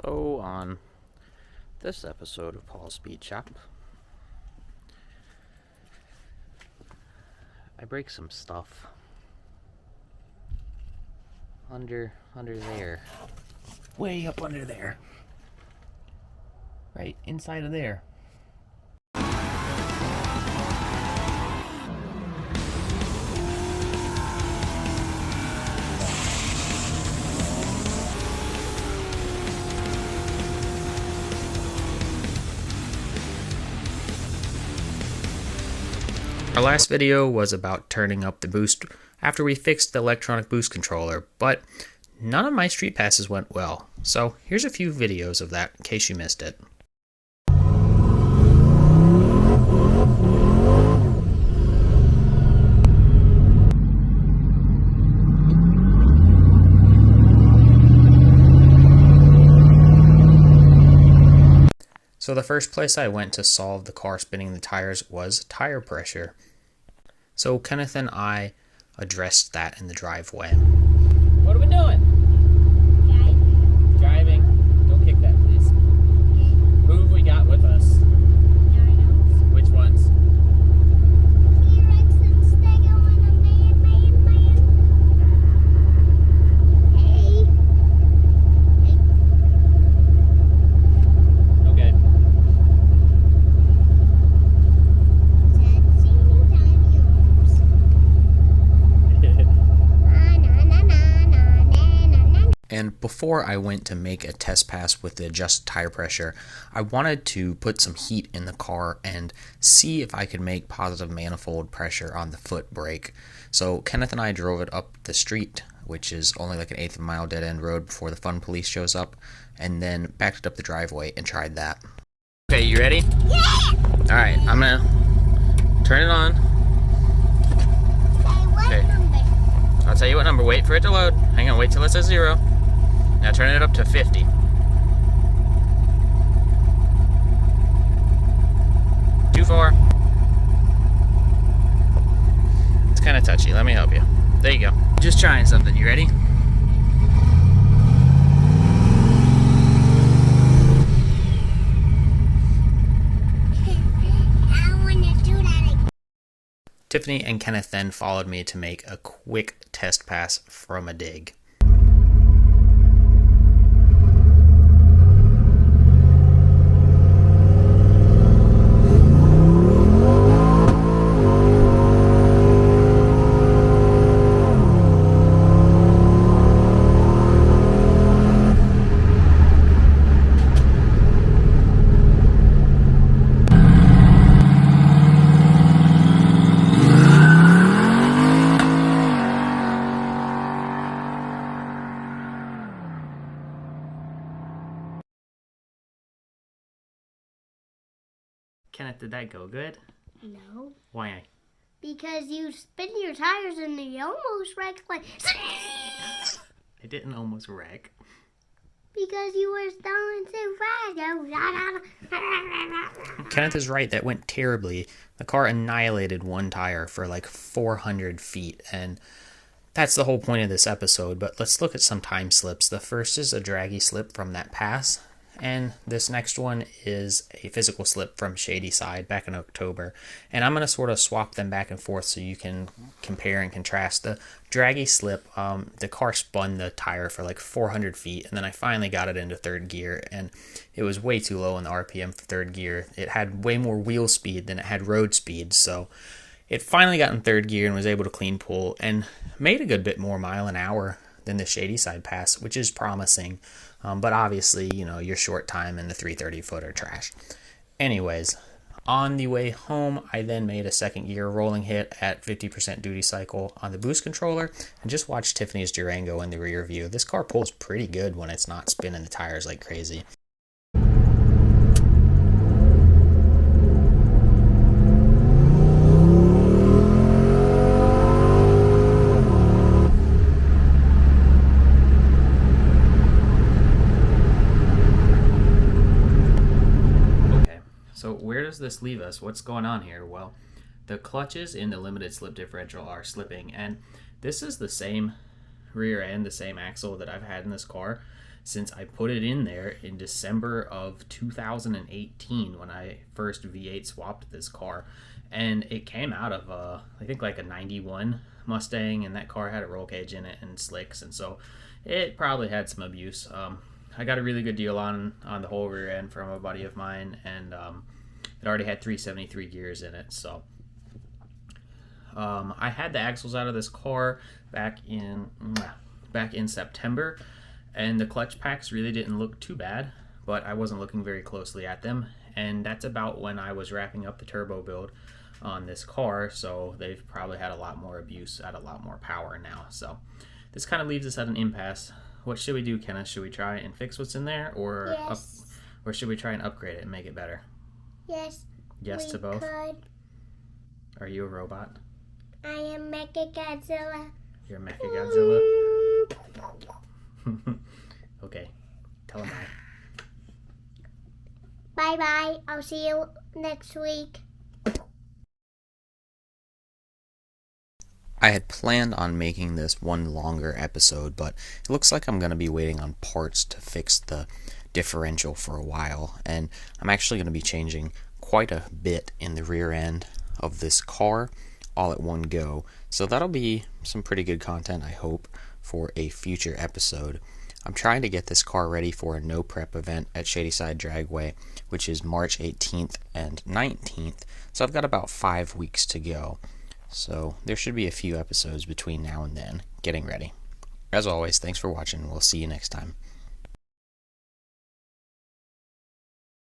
So, on this episode of Paul's Speed Shop, I break some stuff under there. Way up under there. Right inside of there. Our last video was about turning up the boost after we fixed the electronic boost controller, but none of my street passes went well. So here's a few videos of that in case you missed it. So the first place I went to solve the car spinning the tires was tire pressure. So Kenneth and I addressed that in the driveway. What are we doing? Driving. Don't kick that, please. Who have we got with us? Which ones? Okay. And before I went to make a test pass with the adjusted tire pressure, I wanted to put some heat in the car and see if I could make positive manifold pressure on the foot brake. So Kenneth and I drove it up the street, which is only like an eighth of a mile dead end road before the fun police shows up, and then backed it up the driveway and tried that. Okay, you ready? Yeah! Alright, I'm gonna turn it on. Okay. I'll tell you what number. Wait for it to load. Hang on, wait till it says 0. Now turn it up to 50. Too far. It's kind of touchy. Let me help you. There you go. Just trying something. You ready? I want to do that again. Tiffany and Kenneth then followed me to make a quick test pass from a dig. Kenneth, did that go good? No, Why? because you spin your tires and you almost wrecked like. I didn't almost wreck. Because you were going too fast. Kenneth is right, that went terribly. The car annihilated one tire for like 400 feet, and that's the whole point of this episode. But let's look at some time slips. The first is a draggy slip from that pass, and this next one is a physical slip from Shady Side back in October. And I'm going to sort of swap them back and forth so you can compare and contrast. The draggy slip, the car spun the tire for like 400 feet, and then I finally got it into third gear, and it was way too low in the RPM for third gear. It had way more wheel speed than it had road speed, so it finally got in third gear and was able to clean pull and made a good bit more mile an hour than the Shady Side pass, which is promising. But obviously, you know, your short time and the 330 foot are trash. Anyways, on the way home, I then made a second gear rolling hit at 50% duty cycle on the boost controller and just watched Tiffany's Durango in the rear view. This car pulls pretty good when it's not spinning the tires like crazy. So where does this leave us? What's going on here? Well, the clutches in the limited slip differential are slipping, and this is the same rear end, the same axle that I've had in this car. since I put it in there in December of 2018 when I first V8 swapped this car. And it came out of, I think, like a 91 Mustang, and that car had a roll cage in it and slicks, and so it probably had some abuse. I got a really good deal on the whole rear end from a buddy of mine, and it already had 373 gears in it. So I had the axles out of this car back in September, and the clutch packs really didn't look too bad, but I wasn't looking very closely at them, and that's about when I was wrapping up the turbo build on this car, so they've probably had a lot more abuse at a lot more power now. So this kind of leaves us at an impasse. What should we do, Kenneth? Should we try and fix what's in there, or Yes. or should we try and upgrade it and make it better? Yes. Yes we to both. Could. Are you a robot? I am Mecha Godzilla. You're Mechagodzilla? Okay, tell him bye. Bye bye. I'll see you next week. I had planned on making this one longer episode, but it looks like I'm going to be waiting on parts to fix the differential for a while, and I'm actually going to be changing quite a bit in the rear end of this car all at one go, so that'll be some pretty good content, I hope, for a future episode. I'm trying to get this car ready for a no prep event at Shadyside Dragway, which is March 18th and 19th, so I've got about 5 weeks to go. So there should be a few episodes between now and then getting ready. As always, thanks for watching. We'll see you next time.